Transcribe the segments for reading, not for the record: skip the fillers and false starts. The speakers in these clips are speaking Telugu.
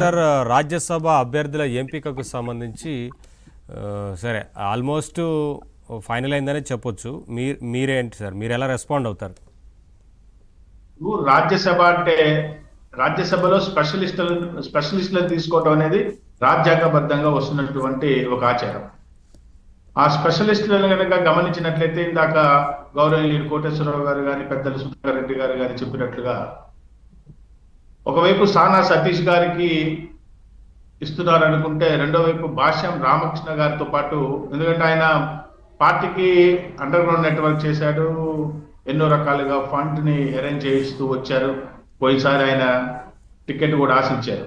సార్ రాజ్యసభ అభ్యర్థుల ఎంపికకు సంబంధించి సరే ఆల్మోస్ట్ ఫైనల్ అయిందనే చెప్పొచ్చు. మీరేంటి సార్, మీరు ఎలా రెస్పాండ్ అవుతారు? రాజ్యసభ అంటే రాజ్యసభలో స్పెషలిస్టులను తీసుకోవడం అనేది రాజ్యాంగబద్ధంగా వస్తున్నటువంటి ఒక ఆచారం. ఆ స్పెషలిస్టులను కనుక గమనించినట్లయితే ఇందాక గౌరవనీయులు కోటేశ్వరరావు గారు కానీ పెద్దలు సుధాకర్ రెడ్డి గారు కానీ చెప్పినట్లుగా ఒకవైపు సానా సతీష్ గారికి ఇస్తున్నారు అనుకుంటే రెండో వైపు భాష్యం రామకృష్ణ గారితో పాటు, ఎందుకంటే ఆయన పార్టీకి అండర్ గ్రౌండ్ నెట్వర్క్ చేశాడు, ఎన్నో రకాలుగా ఫండ్ ని అరేంజ్ చేయిస్తూ వచ్చారు. పోయినసారి ఆయన టికెట్ కూడా ఆశించారు.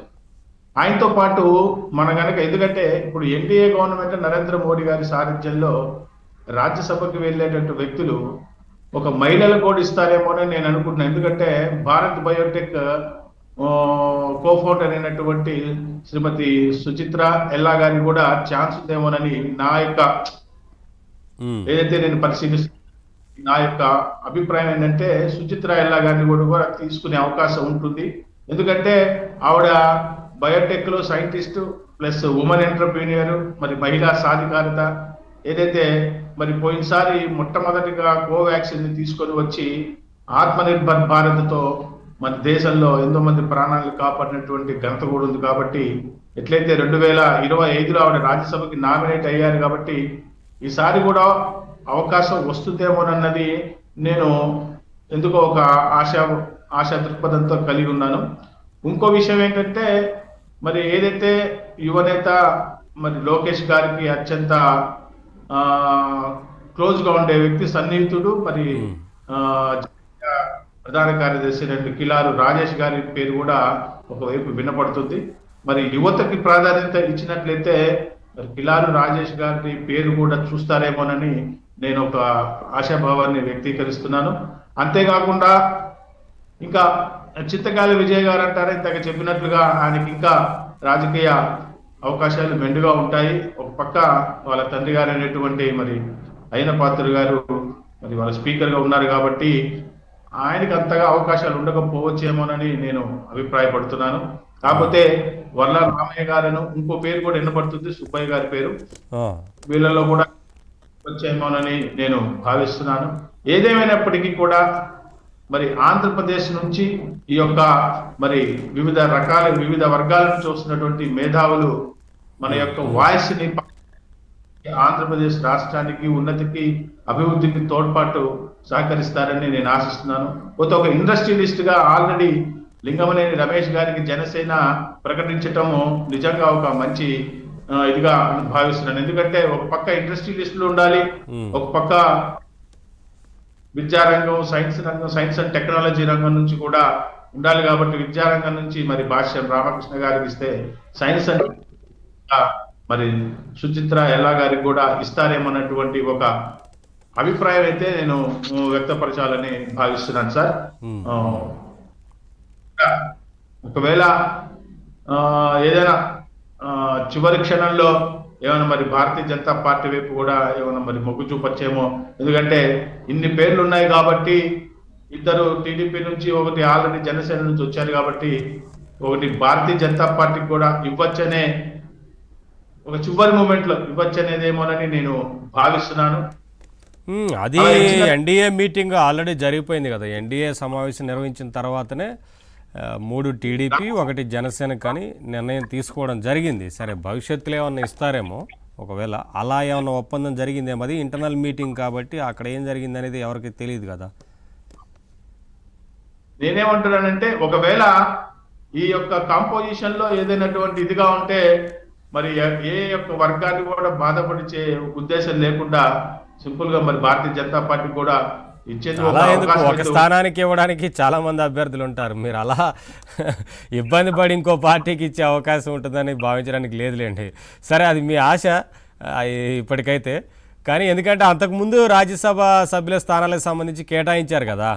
ఆయనతో పాటు మన గనక, ఎందుకంటే ఇప్పుడు ఎన్డీఏ గవర్నమెంట్ నరేంద్ర మోడీ గారి సారథ్యంలో రాజ్యసభకు వెళ్ళేటట్టు వ్యక్తులు ఒక మహిళలు కూడా ఇస్తారేమోనని నేను అనుకుంటున్నాను. ఎందుకంటే భారత్ బయోటెక్ కోఫౌండర్ అయినటువంటి శ్రీమతి సుచిత్ర ఎల్లా గారికి కూడా ఛాన్స్ ఉందేమోనని నా యొక్క ఏదైతే నేను పరిశీలిస్తున్నా, నా యొక్క అభిప్రాయం ఏంటంటే సుచిత్ర ఎల్లా గారిని కూడా తీసుకునే అవకాశం ఉంటుంది. ఎందుకంటే ఆవిడ బయోటెక్ లో సైంటిస్ట్ ప్లస్ ఉమెన్ ఎంటర్ప్రీనియర్, మరి మహిళా సాధికారత, ఏదైతే మరి పోయినసారి మొట్టమొదటిగా కోవాక్సిన్ ని తీసుకొని వచ్చి ఆత్మనిర్భర్ భారత్ తో మన దేశంలో ఎంతో మంది ప్రాణాలను కాపాడినటువంటి ఘనత కూడా ఉంది. కాబట్టి ఎట్లయితే 2025లో ఆవిడ రాజ్యసభకి నామినేట్ అయ్యారు, కాబట్టి ఈసారి కూడా అవకాశం వస్తుందేమోనన్నది నేను ఎందుకో ఒక ఆశా దృక్పథంతో కలిగి ఉన్నాను. ఇంకో విషయం ఏంటంటే, మరి ఏదైతే యువనేత మరి లోకేష్ గారికి అత్యంత క్లోజ్ గా ఉండే వ్యక్తి, సన్నిహితుడు, మరి ప్రధాన కార్యదర్శి కిలారు రాజేష్ గారి పేరు కూడా ఒకవైపు వినపడుతుంది. మరి యువతకి ప్రాధాన్యత ఇచ్చినట్లయితే మరి కిలారు రాజేష్ గారి పేరు కూడా చూస్తారేమోనని నేను ఒక ఆశాభావాన్ని వ్యక్తీకరిస్తున్నాను. అంతేకాకుండా ఇంకా చింతకాయల విజయ్ గారు అంటారా, ఇంతక చెప్పినట్లుగా ఆయనకి ఇంకా రాజకీయ అవకాశాలు మెండుగా ఉంటాయి. ఒక పక్క వాళ్ళ తండ్రి గారు అనేటువంటి మరి అయిన పాత్ర గారు మరి వాళ్ళ స్పీకర్ గా ఉన్నారు, కాబట్టి ఆయనకి అంతగా అవకాశాలు ఉండకపోవచ్చేమోనని నేను అభిప్రాయపడుతున్నాను. కాకపోతే వర్ల రామయ్య గారను ఇంకో పేరు కూడా వినపడుతుంది, సుబ్బయ్య గారి పేరు, వీళ్ళలో కూడా వచ్చేమోనని నేను భావిస్తున్నాను. ఏదేమైనప్పటికీ కూడా మరి ఆంధ్రప్రదేశ్ నుంచి ఈ యొక్క మరి వివిధ వర్గాల నుంచి వస్తున్నటువంటి మేధావులు మన యొక్క వాయిస్ ని ఆంధ్రప్రదేశ్ రాష్ట్రానికి ఉన్నతికి అభివృద్ధికి తోడ్పాటు సహకరిస్తారని నేను ఆశిస్తున్నాను. ఒక ఇండస్ట్రియలిస్ట్ గా ఆల్రెడీ లింగమనేని రమేష్ గారికి జనసేన ప్రకటించటము నిజంగా ఒక మంచి ఇదిగా భావిస్తున్నాను. ఎందుకంటే ఒక పక్క ఇండస్ట్రియలిస్టులు ఉండాలి, ఒక పక్క విద్యారంగం, సైన్స్ అండ్ టెక్నాలజీ రంగం నుంచి కూడా ఉండాలి. కాబట్టి విద్యారంగం నుంచి మరి భాష్యం రామకృష్ణ గారికి ఇస్తే, సైన్స్ అండ్ మరి సుచిత్ర ఎల్లా గారికి కూడా ఇస్తారేమన్నటువంటి ఒక అభిప్రాయం అయితే నేను వ్యక్తపరచాలని భావిస్తున్నాను సార్. ఒకవేళ ఏదైనా చివరి క్షణంలో ఏమైనా మరి భారతీయ జనతా పార్టీ వైపు కూడా ఏమైనా మరి మొగ్గు చూపచ్చేమో, ఎందుకంటే ఇన్ని పేర్లు ఉన్నాయి కాబట్టి, ఇద్దరు టీడీపీ నుంచి, ఒకటి ఆల్రెడీ జనసేన నుంచి వచ్చారు కాబట్టి, ఒకటి భారతీయ జనతా పార్టీకి కూడా ఇవ్వచ్చనే ఒక చివరి మూమెంట్ లో ఇవ్వచ్చనేదేమోనని నేను భావిస్తున్నాను. అది ఎన్డీఏ మీటింగ్ ఆల్రెడీ జరిగిపోయింది కదా. ఎన్డీఏ సమావేశం నిర్వహించిన తర్వాతనే 3 టీడీపీ 1 జనసేన కానీ నిర్ణయం తీసుకోవడం జరిగింది. సరే, భవిష్యత్తులో ఏమన్నా ఇస్తారేమో, ఒకవేళ అలా ఏమన్నా ఒప్పందం జరిగిందేమో. అది ఇంటర్నల్ మీటింగ్ కాబట్టి అక్కడ ఏం జరిగింది అనేది ఎవరికి తెలియదు కదా. నేనేమంటున్నానంటే, ఒకవేళ ఈ యొక్క కాంపోజిషన్ లో ఏదైనటువంటి ఇదిగా ఉంటే మరి ఏ యొక్క వర్గాన్ని కూడా బాధపడిచే ఉద్దేశం లేకుండా సింపుల్ గా మరి భారతీయ జనతా పార్టీ కూడా ఒక స్థానానికి ఇవ్వడానికి చాలా మంది అభ్యర్థులు ఉంటారు. మీరు అలా ఇబ్బంది పడి ఇంకో పార్టీకి ఇచ్చే అవకాశం ఉంటుందని భావించడానికి లేదులేండి. సరే, అది మీ ఆశ ఇప్పటికైతే. కానీ ఎందుకంటే అంతకుముందు రాజ్యసభ సభ్యుల స్థానాలకు సంబంధించి కేటాయించారు కదా.